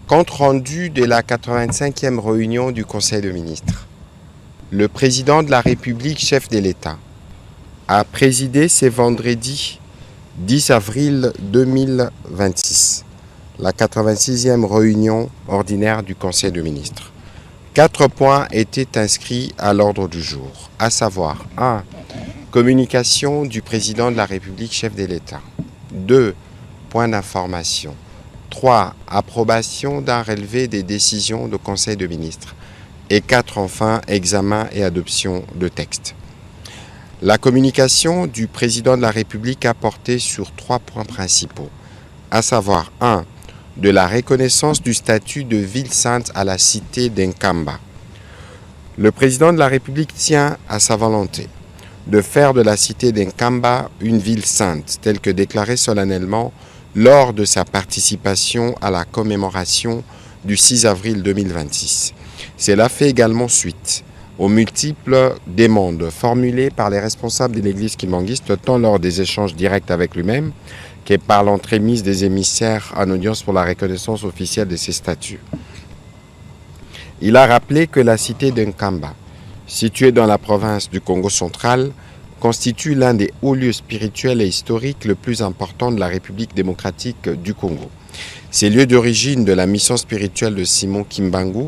Compte rendu de la 85e réunion du Conseil des ministres. Le président de la République, chef de l'État, a présidé ce vendredi 10 avril 2026 la 86e réunion ordinaire du Conseil des ministres. 4 points étaient inscrits à l'ordre du jour, à savoir 1. Communication du président de la République, chef de l'État. 2. Points d'information. 3. Approbation d'un relevé des décisions du Conseil des ministres. Et 4. Enfin, examen et adoption de textes. La communication du président de la République a porté sur 3 points principaux, à savoir 1. De la reconnaissance du statut de ville sainte à la cité d'Nkamba. Le président de la République tient à sa volonté de faire de la cité d'Nkamba une ville sainte, telle que déclarée solennellement lors de sa participation à la commémoration du 6 avril 2026. Cela fait également suite aux multiples demandes formulées par les responsables de l'Église kimbanguiste, tant lors des échanges directs avec lui-même que par l'entremise des émissaires en audience pour la reconnaissance officielle de ses statuts. Il a rappelé que la cité d'Nkamba, située dans la province du Congo central, constitue l'un des hauts lieux spirituels et historiques le plus importants de la République démocratique du Congo. Ces lieux d'origine de la mission spirituelle de Simon Kimbangu,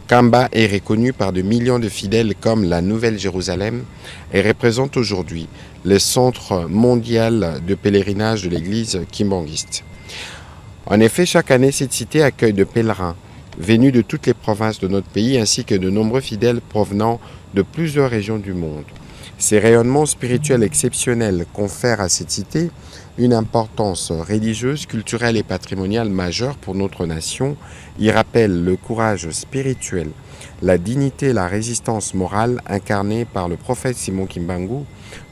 Kamba est reconnu par de millions de fidèles comme la Nouvelle Jérusalem et représente aujourd'hui le centre mondial de pèlerinage de l'église kimbanguiste. En effet, chaque année, cette cité accueille de pèlerins venus de toutes les provinces de notre pays ainsi que de nombreux fidèles provenant de plusieurs régions du monde. Ces rayonnements spirituels exceptionnels confèrent à cette cité une importance religieuse, culturelle et patrimoniale majeure pour notre nation. Ils rappellent le courage spirituel, la dignité et la résistance morale incarnée par le prophète Simon Kimbangu,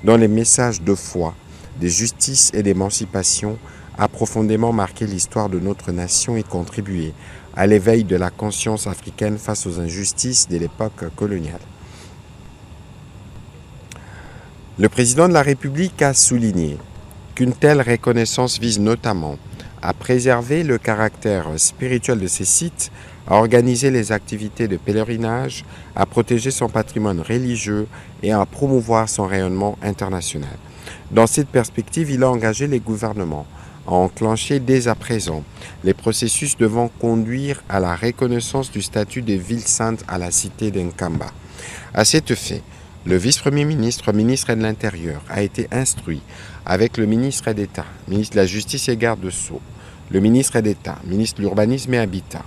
dont les messages de foi, de justice et d'émancipation a profondément marqué l'histoire de notre nation et contribué à l'éveil de la conscience africaine face aux injustices de l'époque coloniale. Le président de la République a souligné qu'une telle reconnaissance vise notamment à préserver le caractère spirituel de ces sites, à organiser les activités de pèlerinage, à protéger son patrimoine religieux et à promouvoir son rayonnement international. Dans cette perspective, il a engagé les gouvernements à enclencher dès à présent les processus devant conduire à la reconnaissance du statut de ville sainte à la cité d'Nkamba. À cet effet, le vice-premier ministre, ministre de l'Intérieur, a été instruit avec le ministre d'État, ministre de la Justice et Garde de Sceaux, le ministre d'État, ministre de l'Urbanisme et Habitat,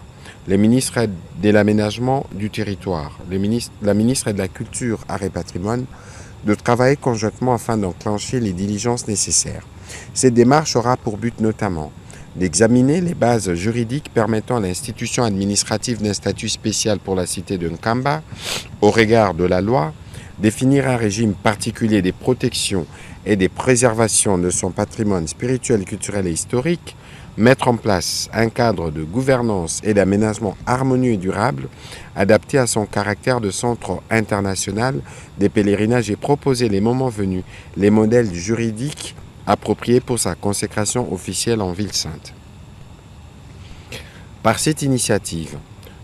le ministre de l'Aménagement du Territoire, la ministre de la Culture, Arts et Patrimoine, de travailler conjointement afin d'enclencher les diligences nécessaires. Cette démarche aura pour but notamment d'examiner les bases juridiques permettant à l'institution administrative d'un statut spécial pour la cité de Nkamba au regard de la loi, définir un régime particulier des protections et des préservations de son patrimoine spirituel, culturel et historique, mettre en place un cadre de gouvernance et d'aménagement harmonieux et durable adapté à son caractère de centre international des pèlerinages et proposer les moments venus les modèles juridiques appropriés pour sa consécration officielle en ville sainte. Par cette initiative,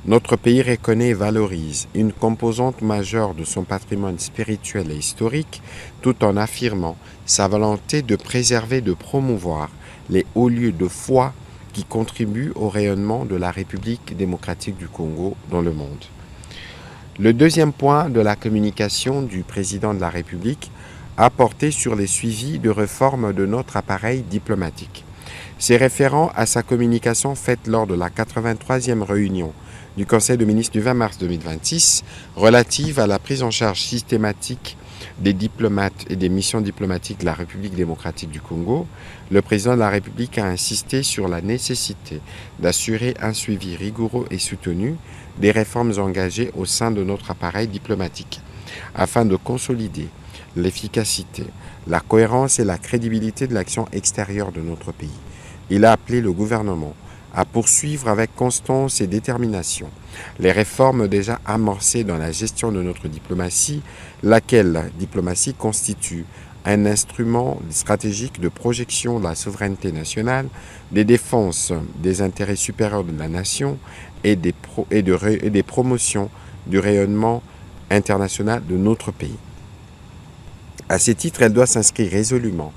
notre pays reconnaît et valorise une composante majeure de son patrimoine spirituel et historique tout en affirmant sa volonté de préserver et de promouvoir les hauts lieux de foi qui contribuent au rayonnement de la République démocratique du Congo dans le monde. Le deuxième point de la communication du président de la République a porté sur les suivis de réforme de notre appareil diplomatique. C'est référent à sa communication faite lors de la 83e réunion du Conseil des ministres du 20 mars 2026 relative à la prise en charge systématique des diplomates et des missions diplomatiques de la République démocratique du Congo, le président de la République a insisté sur la nécessité d'assurer un suivi rigoureux et soutenu des réformes engagées au sein de notre appareil diplomatique, afin de consolider l'efficacité, la cohérence et la crédibilité de l'action extérieure de notre pays. Il a appelé le gouvernement à poursuivre avec constance et détermination les réformes déjà amorcées dans la gestion de notre diplomatie, laquelle diplomatie constitue un instrument stratégique de projection de la souveraineté nationale, des défenses des intérêts supérieurs de la nation et des promotions du rayonnement international de notre pays. À ce titre, elle doit s'inscrire résolument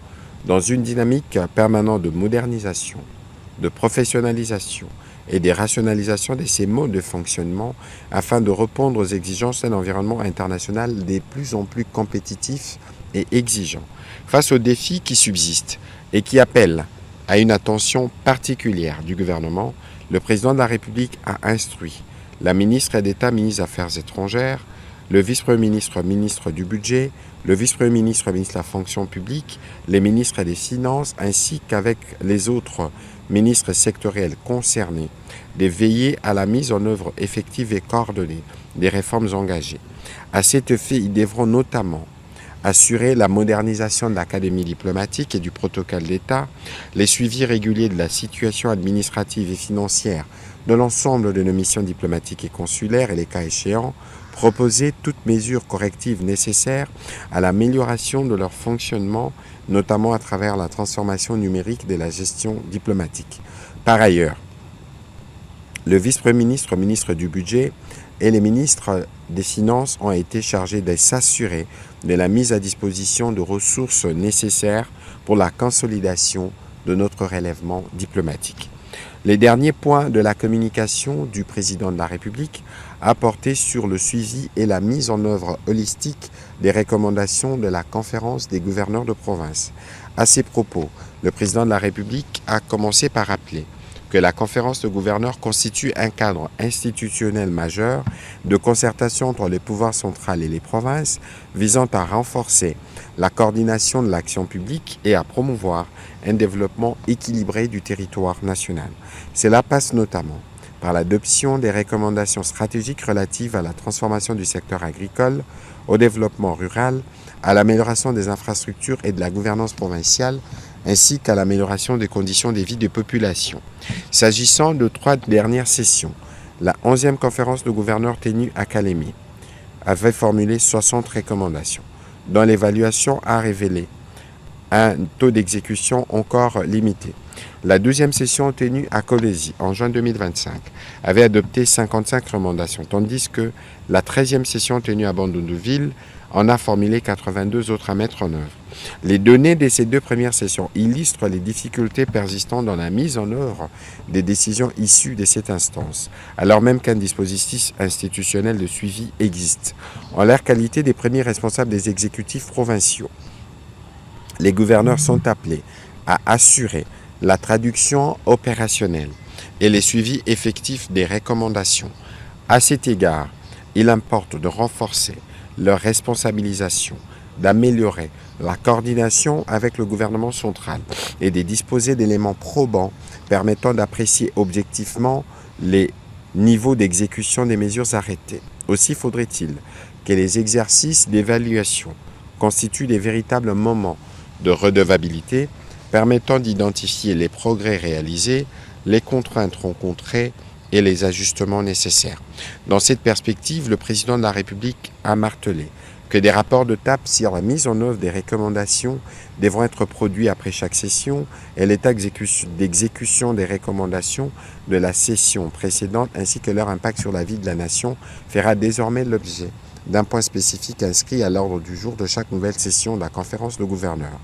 dans une dynamique permanente de modernisation, de professionnalisation et de rationalisation de ses modes de fonctionnement afin de répondre aux exigences d'un environnement international de plus en plus compétitif et exigeant. Face aux défis qui subsistent et qui appellent à une attention particulière du gouvernement, le président de la République a instruit la ministre d'État, ministre des Affaires étrangères, le vice-premier ministre, ministre du Budget, le vice-premier ministre, ministre de la Fonction publique, les ministres des Finances, ainsi qu'avec les autres ministres sectoriels concernés, de veiller à la mise en œuvre effective et coordonnée des réformes engagées. À cet effet, ils devront notamment assurer la modernisation de l'Académie diplomatique et du protocole d'État, les suivis réguliers de la situation administrative et financière de l'ensemble de nos missions diplomatiques et consulaires et les cas échéants, proposer toutes mesures correctives nécessaires à l'amélioration de leur fonctionnement, notamment à travers la transformation numérique de la gestion diplomatique. Par ailleurs, le vice-premier ministre, ministre du Budget et les ministres des Finances ont été chargés de s'assurer de la mise à disposition de ressources nécessaires pour la consolidation de notre relèvement diplomatique. Les derniers points de la communication du président de la République a porté sur le suivi et la mise en œuvre holistique des recommandations de la conférence des gouverneurs de province. À ces propos, le président de la République a commencé par rappeler que la conférence de gouverneurs constitue un cadre institutionnel majeur de concertation entre les pouvoirs centrales et les provinces visant à renforcer la coordination de l'action publique et à promouvoir un développement équilibré du territoire national. Cela passe notamment par l'adoption des recommandations stratégiques relatives à la transformation du secteur agricole, au développement rural, à l'amélioration des infrastructures et de la gouvernance provinciale, ainsi qu'à l'amélioration des conditions de vie des populations. S'agissant de 3 dernières sessions, la 11e conférence de gouverneurs tenue à Calémie avait formulé 60 recommandations, dont l'évaluation a révélé un taux d'exécution encore limité. La 12e session tenue à Colésie en juin 2025 avait adopté 55 recommandations, tandis que la 13e session tenue à Bandundu-Ville en a formulé 82 autres à mettre en œuvre. Les données de ces 2 premières sessions illustrent les difficultés persistantes dans la mise en œuvre des décisions issues de cette instance, alors même qu'un dispositif institutionnel de suivi existe. En leur qualité des premiers responsables des exécutifs provinciaux, les gouverneurs sont appelés à assurer la traduction opérationnelle et les suivis effectifs des recommandations. À cet égard, il importe de renforcer leur responsabilisation, d'améliorer la coordination avec le gouvernement central et de disposer d'éléments probants permettant d'apprécier objectivement les niveaux d'exécution des mesures arrêtées. Aussi faudrait-il que les exercices d'évaluation constituent des véritables moments de redevabilité permettant d'identifier les progrès réalisés, les contraintes rencontrées et les ajustements nécessaires. Dans cette perspective, le président de la République a martelé que des rapports de TAP sur la mise en œuvre des recommandations devront être produits après chaque session et l'état d'exécution des recommandations de la session précédente ainsi que leur impact sur la vie de la nation fera désormais l'objet d'un point spécifique inscrit à l'ordre du jour de chaque nouvelle session de la conférence de gouverneurs.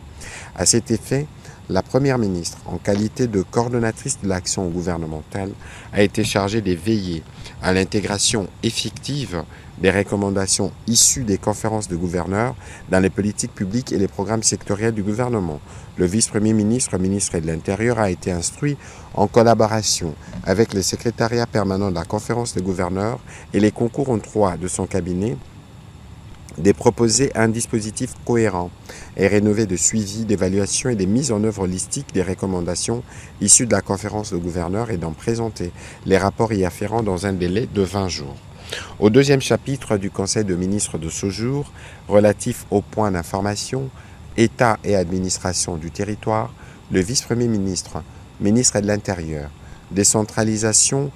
À cet effet, la Première ministre, en qualité de coordonnatrice de l'action gouvernementale, a été chargée de veiller à l'intégration effective des recommandations issues des conférences de gouverneurs dans les politiques publiques et les programmes sectoriels du gouvernement. Le vice-premier ministre, ministre de l'Intérieur, a été instruit en collaboration avec le secrétariat permanent de la conférence de gouverneurs et les concours en droit de son cabinet de proposer un dispositif cohérent et rénové de suivi, d'évaluation et de mise en œuvre holistique des recommandations issues de la conférence de gouverneurs et d'en présenter les rapports y afférents dans un délai de 20 jours. Au 2e chapitre du Conseil de ministres de ce jour, relatif aux points d'information, État et administration du territoire, le vice-premier ministre, ministre de l'Intérieur, décentralisation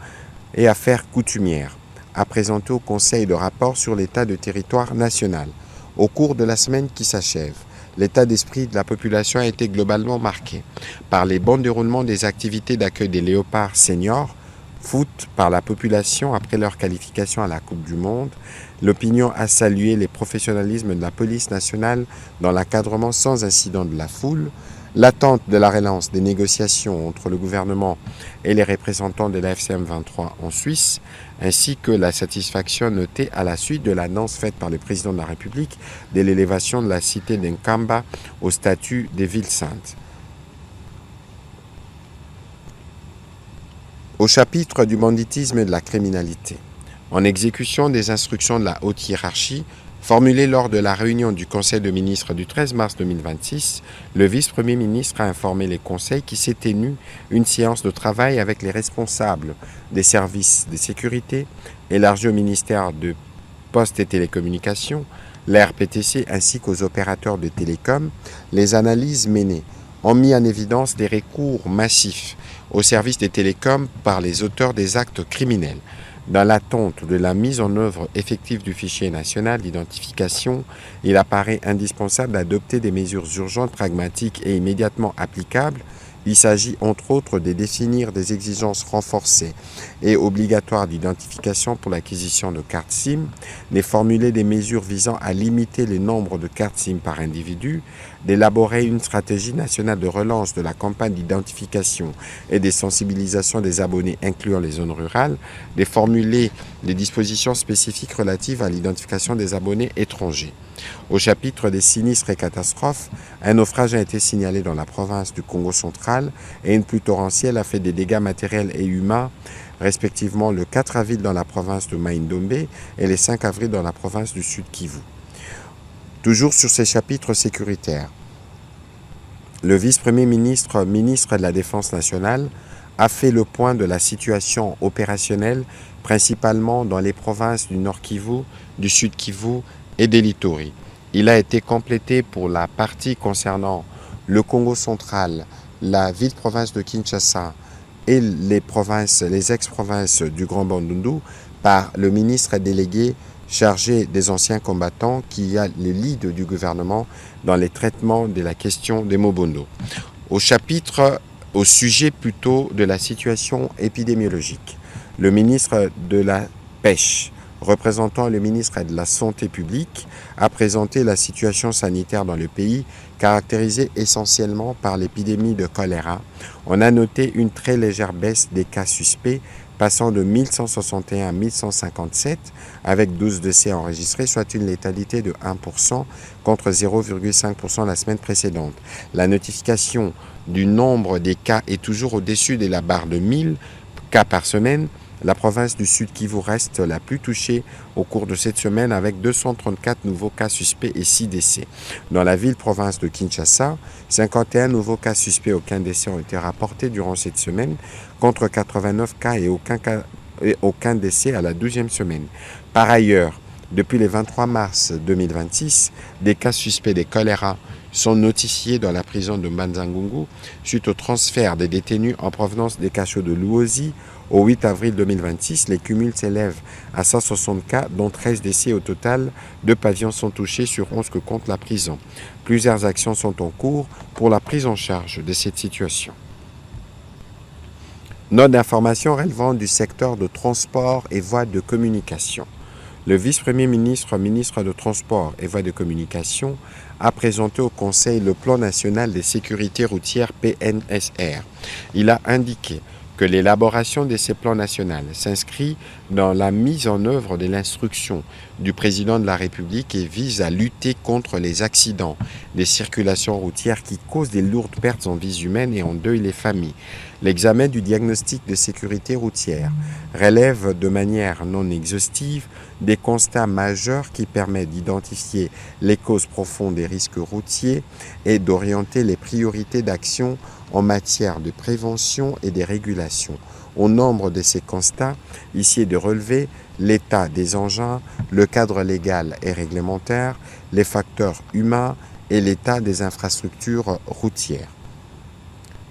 et affaires coutumières, a présenté au Conseil le rapport sur l'état de territoire national. Au cours de la semaine qui s'achève, l'état d'esprit de la population a été globalement marqué par les bons déroulements des activités d'accueil des léopards seniors, foot par la population après leur qualification à la Coupe du Monde. L'opinion a salué les professionnalismes de la police nationale dans l'encadrement sans incident de la foule. L'attente de la relance des négociations entre le gouvernement et les représentants de la FCM 23 en Suisse, ainsi que la satisfaction notée à la suite de l'annonce faite par le président de la République de l'élévation de la cité d'Nkamba au statut des villes saintes. Au chapitre du banditisme et de la criminalité, en exécution des instructions de la haute hiérarchie, formulées lors de la réunion du Conseil de ministres du 13 mars 2026, le vice-premier ministre a informé les conseils qu'il s'est tenu une séance de travail avec les responsables des services de sécurité, élargis au ministère de Postes et Télécommunications, l'RPTC ainsi qu'aux opérateurs de télécom. Les analyses menées ont mis en évidence des recours massifs au service des télécoms par les auteurs des actes criminels. Dans l'attente de la mise en œuvre effective du fichier national d'identification, il apparaît indispensable d'adopter des mesures urgentes, pragmatiques et immédiatement applicables. Il s'agit entre autres de définir des exigences renforcées et obligatoires d'identification pour l'acquisition de cartes SIM, de formuler des mesures visant à limiter le nombre de cartes SIM par individu, d'élaborer une stratégie nationale de relance de la campagne d'identification et de sensibilisation des abonnés incluant les zones rurales, de formuler des dispositions spécifiques relatives à l'identification des abonnés étrangers. Au chapitre des sinistres et catastrophes, un naufrage a été signalé dans la province du Congo central et une pluie torrentielle a fait des dégâts matériels et humains, respectivement le 4 avril dans la province de Mai-Ndombe et le 5 avril dans la province du Sud Kivu. Toujours sur ces chapitres sécuritaires, le vice-premier ministre, ministre de la Défense nationale, a fait le point de la situation opérationnelle, principalement dans les provinces du Nord Kivu, du Sud Kivu et des Littoris. Il a été complété pour la partie concernant le Congo central, la ville-province de Kinshasa et les ex-provinces du Grand Bandundu par le ministre délégué chargé des anciens combattants qui a le lead du gouvernement dans les traitements de la question des Mobondo. Au sujet plutôt de la situation épidémiologique, le ministre de la Pêche, représentant le ministre de la Santé publique, a présenté la situation sanitaire dans le pays, caractérisée essentiellement par l'épidémie de choléra. On a noté une très légère baisse des cas suspects, passant de 1161 à 1157, avec 12 décès enregistrés, soit une létalité de 1% contre 0,5% la semaine précédente. La notification du nombre des cas est toujours au-dessus de la barre de 1000 cas par semaine. La province du Sud Kivu reste la plus touchée au cours de cette semaine avec 234 nouveaux cas suspects et 6 décès. Dans la ville-province de Kinshasa, 51 nouveaux cas suspects et aucun décès ont été rapportés durant cette semaine, contre 89 cas et aucun décès à la 12e semaine. Par ailleurs, depuis le 23 mars 2026, des cas suspects de choléra sont notifiés dans la prison de Mbanza-Ngungu suite au transfert des détenus en provenance des cachots de Luozi. Au 8 avril 2026, les cumuls s'élèvent à 160 cas, dont 13 décès au total. 2 pavillons sont touchés sur 11 que compte la prison. Plusieurs actions sont en cours pour la prise en charge de cette situation. Note d'information relevant du secteur de transport et voies de communication. Le vice-premier ministre, ministre de Transport et Voies de Communication, a présenté au Conseil le Plan national de sécurité routière PNSR. Il a indiqué que l'élaboration de ces plans nationaux s'inscrit dans la mise en œuvre de l'instruction du président de la République et vise à lutter contre les accidents des circulations routières qui causent des lourdes pertes en vies humaines et endeuillent les familles. L'examen du diagnostic de sécurité routière relève de manière non exhaustive des constats majeurs qui permettent d'identifier les causes profondes des risques routiers et d'orienter les priorités d'action en matière de prévention et de régulation. Au nombre de ces constats, ici est de relever l'état des engins, le cadre légal et réglementaire, les facteurs humains et l'état des infrastructures routières.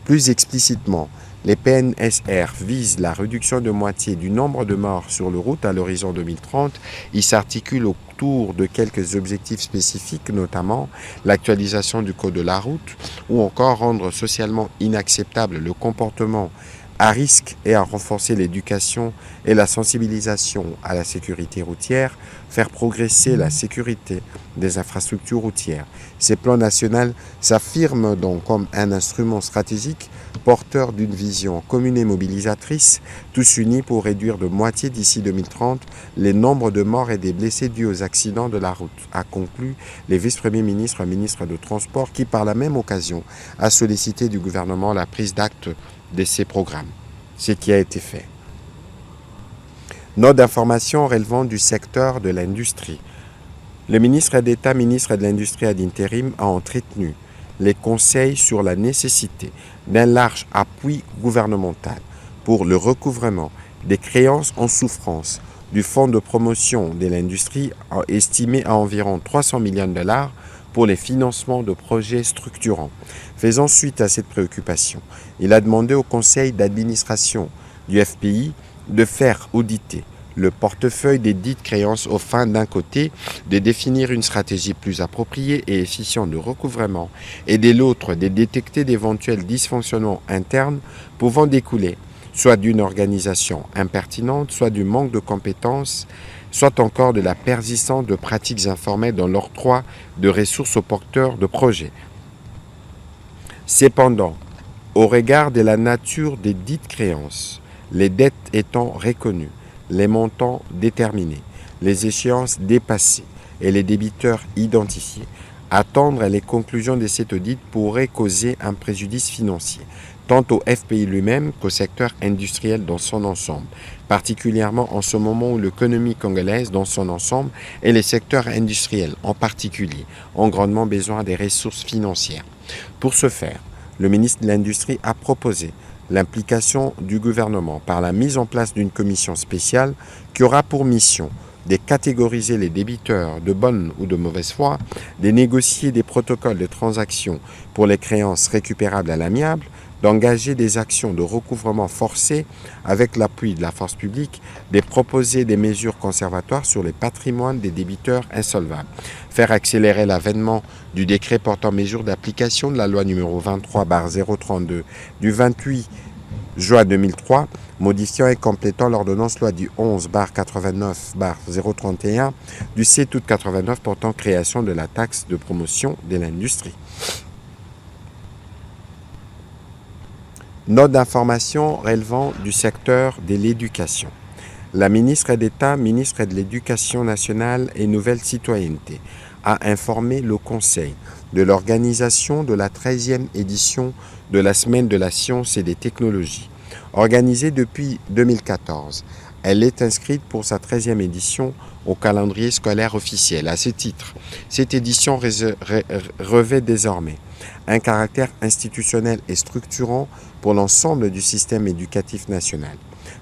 Plus explicitement, Les PNSR visent la réduction de moitié du nombre de morts sur les routes à l'horizon 2030. Ils s'articulent autour de quelques objectifs spécifiques, notamment l'actualisation du code de la route ou encore rendre socialement inacceptable le comportement à risque et à renforcer l'éducation et la sensibilisation à la sécurité routière, faire progresser la sécurité des infrastructures routières. Ces plans nationaux s'affirment donc comme un instrument stratégique porteur d'une vision commune et mobilisatrice, tous unis pour réduire de moitié d'ici 2030 les nombres de morts et des blessés dus aux accidents de la route, a conclu les vice-premiers ministres et ministres de Transport qui, par la même occasion, a sollicité du gouvernement la prise d'acte de ces programmes, ce qui a été fait. Note d'information relevant du secteur de l'industrie. Le ministre d'État, ministre de l'Industrie ad intérim, a entretenu les conseils sur la nécessité d'un large appui gouvernemental pour le recouvrement des créances en souffrance du Fonds de promotion de l'industrie estimé à environ 300 millions de dollars pour les financements de projets structurants. Faisant suite à cette préoccupation, il a demandé au conseil d'administration du FPI de faire auditer le portefeuille des dites créances aux fins, d'un côté, de définir une stratégie plus appropriée et efficiente de recouvrement et de l'autre, de détecter d'éventuels dysfonctionnements internes pouvant découler soit d'une organisation impertinente, soit du manque de compétences, soit encore de la persistance de pratiques informelles dans l'octroi de ressources aux porteurs de projets. Cependant, au regard de la nature des dites créances, les dettes étant reconnues, les montants déterminés, les échéances dépassées et les débiteurs identifiés, attendre les conclusions de cet audit pourrait causer un préjudice financier, tant au FPI lui-même qu'au secteur industriel dans son ensemble, particulièrement en ce moment où l'économie congolaise dans son ensemble et les secteurs industriels en particulier ont grandement besoin des ressources financières. Pour ce faire, le ministre de l'Industrie a proposé l'implication du gouvernement par la mise en place d'une commission spéciale qui aura pour mission de catégoriser les débiteurs de bonne ou de mauvaise foi, de négocier des protocoles de transaction pour les créances récupérables à l'amiable, d'engager des actions de recouvrement forcé avec l'appui de la force publique, de proposer des mesures conservatoires sur les patrimoines des débiteurs insolvables, faire accélérer l'avènement du décret portant mesures d'application de la loi numéro 23/032 du 28 juin 2003, modifiant et complétant l'ordonnance loi du 11/89/031 du 7 août 89 portant création de la taxe de promotion de l'industrie. Note d'information relevant du secteur de l'éducation. La ministre d'État, ministre de l'Éducation nationale et Nouvelle Citoyenneté, a informé le Conseil de l'organisation de la 13e édition de la Semaine de la science et des technologies. Organisée depuis 2014, elle est inscrite pour sa 13e édition au calendrier scolaire officiel. À ce titre, cette édition revêt désormais un caractère institutionnel et structurant pour l'ensemble du système éducatif national.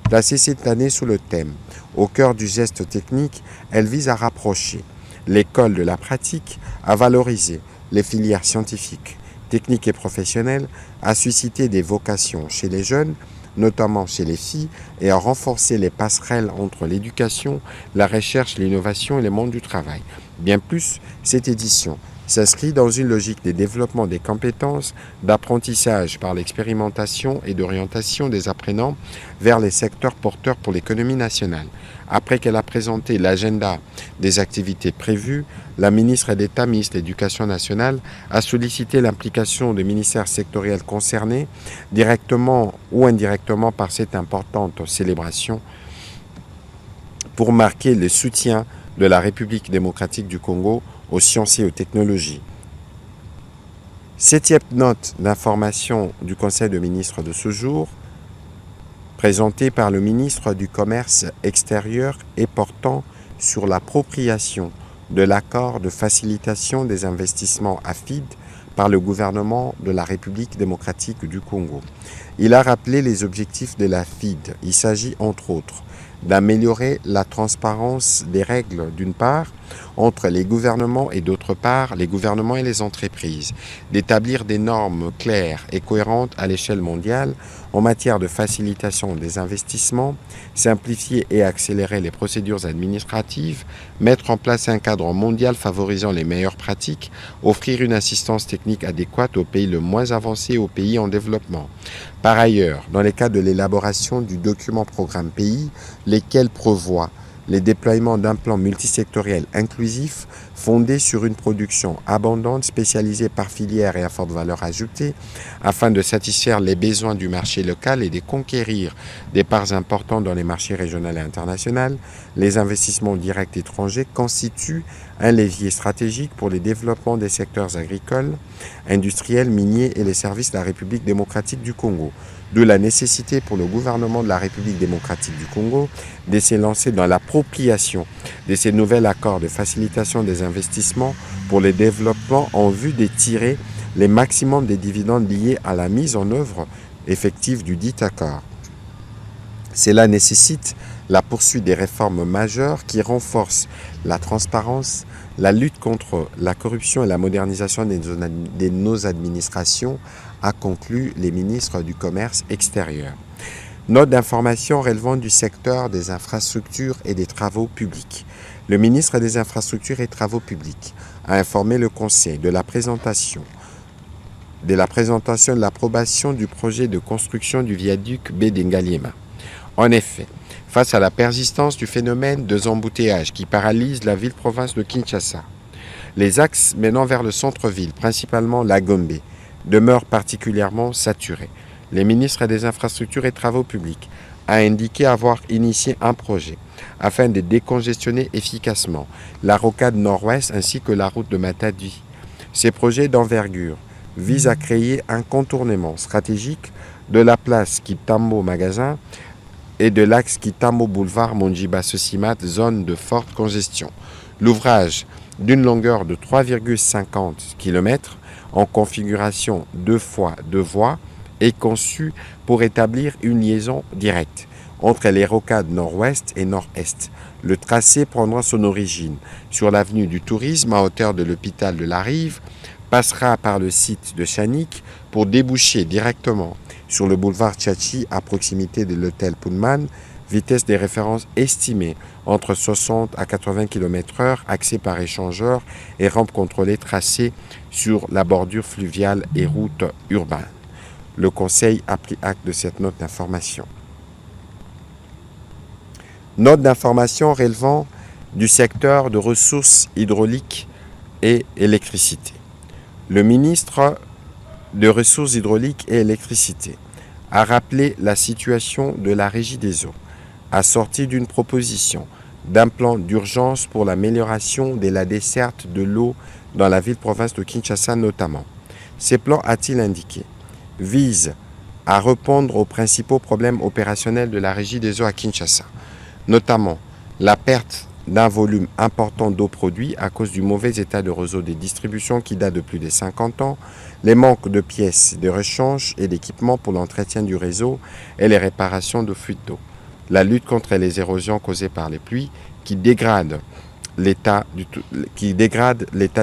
Placée cette année sous le thème « Au cœur du geste technique », elle vise à rapprocher l'école de la pratique, à valoriser les filières scientifiques, techniques et professionnelles, à susciter des vocations chez les jeunes, notamment chez les filles, et à renforcer les passerelles entre l'éducation, la recherche, l'innovation et le monde du travail. Bien plus, cette édition s'inscrit dans une logique de développement des compétences, d'apprentissage par l'expérimentation et d'orientation des apprenants vers les secteurs porteurs pour l'économie nationale. Après qu'elle a présenté l'agenda des activités prévues, la ministre d'État, ministre de l'Éducation nationale, a sollicité l'implication des ministères sectoriels concernés, directement ou indirectement par cette importante célébration, pour marquer le soutien de la République démocratique du Congo aux sciences et aux technologies. Septième note d'information du Conseil de ministres de ce jour, présentée par le ministre du Commerce extérieur et portant sur l'appropriation de l'accord de facilitation des investissements AFID par le gouvernement de la République démocratique du Congo. Il a rappelé les objectifs de l'AFID. Il s'agit entre autres d'améliorer la transparence des règles d'une part entre les gouvernements et d'autre part les gouvernements et les entreprises, d'établir des normes claires et cohérentes à l'échelle mondiale en matière de facilitation des investissements, simplifier et accélérer les procédures administratives, mettre en place un cadre mondial favorisant les meilleures pratiques, offrir une assistance technique adéquate aux pays le moins avancés et aux pays en développement. Par ailleurs, dans le cadre de l'élaboration du document programme pays, lesquels prévoient les déploiements d'un plan multisectoriel inclusif fondé sur une production abondante, spécialisée par filière et à forte valeur ajoutée, afin de satisfaire les besoins du marché local et de conquérir des parts importantes dans les marchés régionaux et internationaux, les investissements directs étrangers constituent un levier stratégique pour le développement des secteurs agricoles, industriels, miniers et les services de la République démocratique du Congo. De la nécessité pour le gouvernement de la République démocratique du Congo de se lancer dans l'appropriation de ces nouveaux accords de facilitation des investissements pour le développement en vue de tirer les maximums des dividendes liés à la mise en œuvre effective du dit accord. Cela nécessite la poursuite des réformes majeures qui renforcent la transparence, la lutte contre la corruption et la modernisation de nos administrations, a conclu les ministres du Commerce extérieur. Note d'information relevant du secteur des infrastructures et des travaux publics. Le ministre des Infrastructures et Travaux publics a informé le Conseil de la présentation de l'approbation du projet de construction du viaduc Bédengaliema. En effet, face à la persistance du phénomène de embouteillages qui paralyse la ville-province de Kinshasa, les axes menant vers le centre-ville, principalement la Gombe, demeurent particulièrement saturés. Le ministre des Infrastructures et Travaux publics a indiqué avoir initié un projet afin de décongestionner efficacement la rocade nord-ouest ainsi que la route de Matadi. Ces projets d'envergure visent à créer un contournement stratégique de la place Kitambo Magasin et de l'axe Kitambo Boulevard Monjiba Sosimat, zone de forte congestion. L'ouvrage, d'une longueur de 3,50 km, en configuration 2 fois 2 voies, est conçu pour établir une liaison directe entre les rocades nord-ouest et nord-est. Le tracé prendra son origine sur l'avenue du Tourisme à hauteur de l'hôpital de la Rive, passera par le site de Chanik pour déboucher directement sur le boulevard Tchachi à proximité de l'hôtel Pullman, vitesse des références estimée entre 60 à 80 km/h, accès par échangeur et rampe contrôlée tracée sur la bordure fluviale et route urbaine. Le Conseil a pris acte de cette note d'information. Note d'information relevant du secteur de ressources hydrauliques et électricité. Le ministre de Ressources hydrauliques et électricité a rappelé la situation de la Régie des eaux, a sorti d'une proposition d'un plan d'urgence pour l'amélioration de la desserte de l'eau dans la ville-province de Kinshasa notamment. Ces plans, a-t-il indiqué, visent à répondre aux principaux problèmes opérationnels de la Régie des eaux à Kinshasa, notamment la perte d'un volume important d'eau produit à cause du mauvais état de réseau de distribution qui date de plus de 50 ans, les manques de pièces de rechange et d'équipements pour l'entretien du réseau et les réparations de fuites d'eau, la lutte contre les érosions causées par les pluies qui dégradent l'état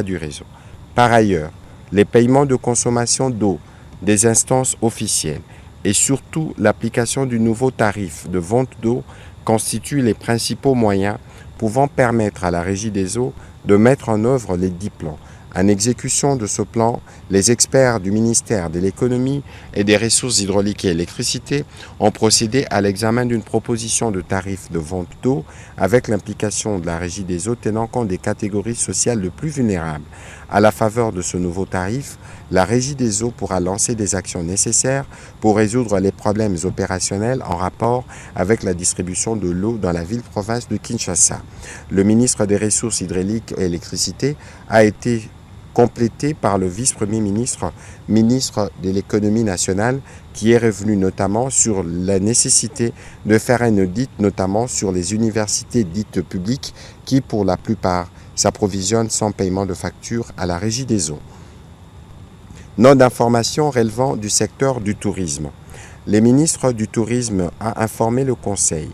du réseau. Par ailleurs, les paiements de consommation d'eau des instances officielles et surtout l'application du nouveau tarif de vente d'eau constituent les principaux moyens pouvant permettre à la Régie des eaux de mettre en œuvre les 10 plans. En exécution de ce plan, les experts du ministère de l'Économie et des Ressources hydrauliques et électricité ont procédé à l'examen d'une proposition de tarif de vente d'eau avec l'implication de la Régie des eaux tenant compte des catégories sociales les plus vulnérables. À la faveur de ce nouveau tarif, la Régie des eaux pourra lancer des actions nécessaires pour résoudre les problèmes opérationnels en rapport avec la distribution de l'eau dans la ville-province de Kinshasa. Le ministre des Ressources hydrauliques et électricité a été complété par le vice-premier ministre, ministre de l'économie nationale, qui est revenu notamment sur la nécessité de faire un audit, notamment sur les universités dites publiques qui, pour la plupart, s'approvisionnent sans paiement de facture à la Régie des eaux. Note d'information relevant du secteur du tourisme. Le ministre du Tourisme a informé le Conseil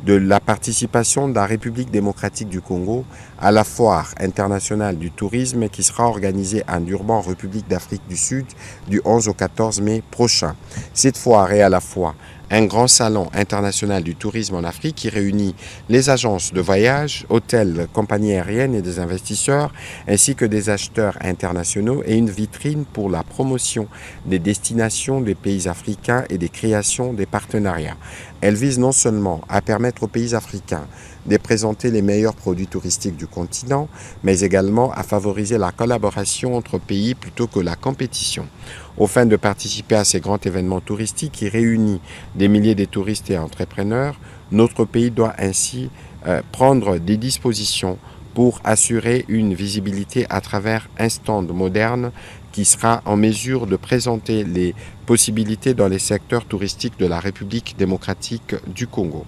de la participation de la République démocratique du Congo à la foire internationale du tourisme qui sera organisée à Durban, République d'Afrique du Sud, du 11 au 14 mai prochain. Cette foire est à la fois un grand salon international du tourisme en Afrique qui réunit les agences de voyage, hôtels, compagnies aériennes et des investisseurs, ainsi que des acheteurs internationaux et une vitrine pour la promotion des destinations des pays africains et des créations des partenariats. Elle vise non seulement à permettre aux pays africains de présenter les meilleurs produits touristiques du continent, mais également à favoriser la collaboration entre pays plutôt que la compétition. Au fin de participer à ces grands événements touristiques qui réunissent des milliers de touristes et entrepreneurs, notre pays doit ainsi prendre des dispositions pour assurer une visibilité à travers un stand moderne qui sera en mesure de présenter les possibilités dans les secteurs touristiques de la République démocratique du Congo.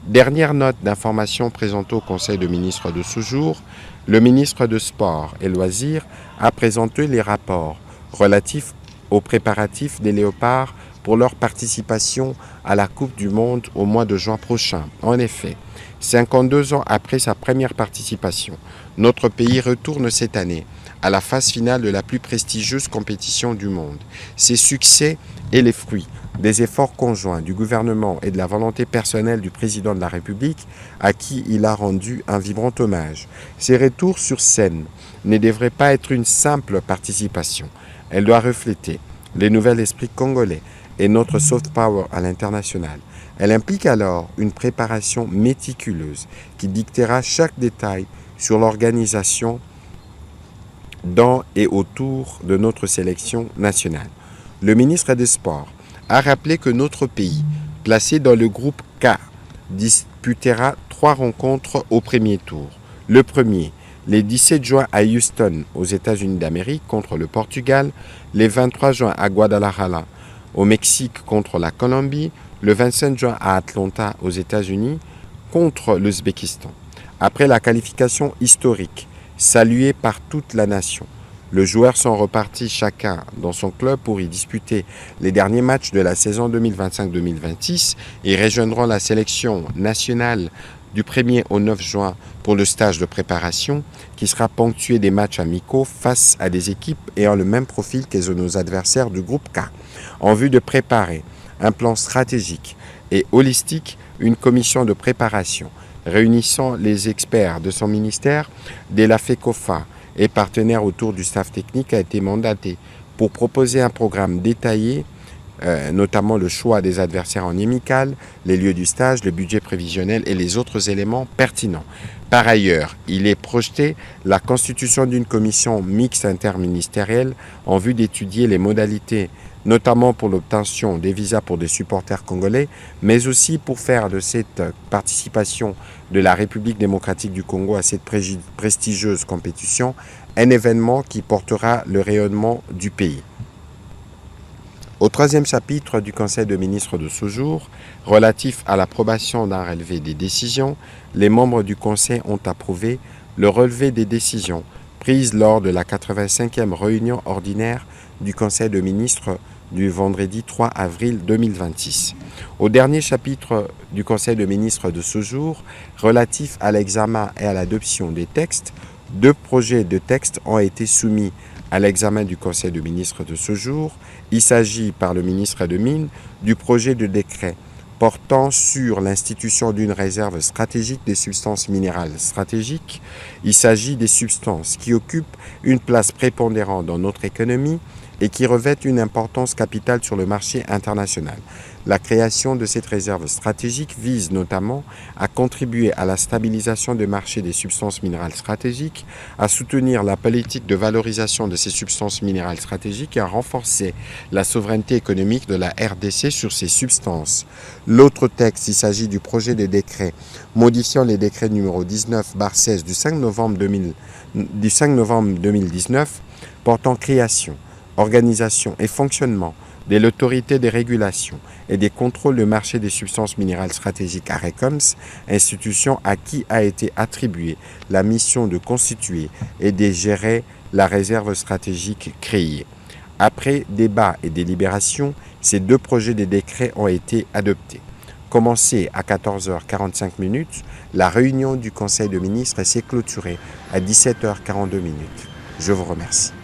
Dernière note d'information présentée au Conseil de ministres de ce jour, le ministre de Sport et Loisirs a présenté les rapports relatifs aux préparatifs des Léopards pour leur participation à la Coupe du Monde au mois de juin prochain. En effet, 52 ans après sa première participation, notre pays retourne cette année à la phase finale de la plus prestigieuse compétition du monde. Ces succès et les fruits des efforts conjoints du gouvernement et de la volonté personnelle du président de la République, à qui il a rendu un vibrant hommage. Ces retours sur scène ne devraient pas être une simple participation. Elle doit refléter les nouveaux esprits congolais et notre soft power à l'international. Elle implique alors une préparation méticuleuse qui dictera chaque détail sur l'organisation dans et autour de notre sélection nationale. Le ministre des Sports a rappelé que notre pays, placé dans le groupe K, disputera 3 rencontres au premier tour. Le premier, les 17 juin à Houston, aux États-Unis d'Amérique, contre le Portugal, les 23 juin à Guadalajara, au Mexique, contre la Colombie, le 25 juin à Atlanta, aux États-Unis, contre l'Ouzbékistan. Après la qualification historique, saluée par toute la nation, les joueurs sont repartis chacun dans son club pour y disputer les derniers matchs de la saison 2025-2026 et rejoindront la sélection nationale du 1er au 9 juin pour le stage de préparation qui sera ponctué des matchs amicaux face à des équipes ayant le même profil que nos adversaires du groupe K, en vue de préparer un plan stratégique et holistique, une commission de préparation réunissant les experts de son ministère, de la FECOFA et partenaires autour du staff technique a été mandaté pour proposer un programme détaillé, notamment le choix des adversaires en amical, les lieux du stage, le budget prévisionnel et les autres éléments pertinents. Par ailleurs, il est projeté la constitution d'une commission mixte interministérielle en vue d'étudier les modalités, notamment pour l'obtention des visas pour des supporters congolais, mais aussi pour faire de cette participation de la République démocratique du Congo à cette prestigieuse compétition un événement qui portera le rayonnement du pays. Au 3e chapitre du Conseil de ministres de ce jour, relatif à l'approbation d'un relevé des décisions, les membres du Conseil ont approuvé le relevé des décisions prises lors de la 85e réunion ordinaire du Conseil de ministres du vendredi 3 avril 2026. Au dernier chapitre du Conseil de ministres de ce jour, relatif à l'examen et à l'adoption des textes, 2 projets de textes ont été soumis à l'examen du Conseil de ministres de ce jour. Il s'agit, par le ministre de Mines, du projet de décret portant sur l'institution d'une réserve stratégique des substances minérales stratégiques. Il s'agit des substances qui occupent une place prépondérante dans notre économie et qui revêtent une importance capitale sur le marché international. La création de cette réserve stratégique vise notamment à contribuer à la stabilisation des marchés des substances minérales stratégiques, à soutenir la politique de valorisation de ces substances minérales stratégiques et à renforcer la souveraineté économique de la RDC sur ces substances. L'autre texte, il s'agit du projet de décret modifiant les décrets numéro 19/16 du 5 novembre 2019 portant création, organisation et fonctionnement de l'autorité des régulations et des contrôles de marché des substances minérales stratégiques ARECOMS, institution à qui a été attribuée la mission de constituer et de gérer la réserve stratégique créée. Après débat et délibération, ces 2 projets de décret ont été adoptés. commencé à 14h45, la réunion du Conseil de ministres s'est clôturée à 17h42. Je vous remercie.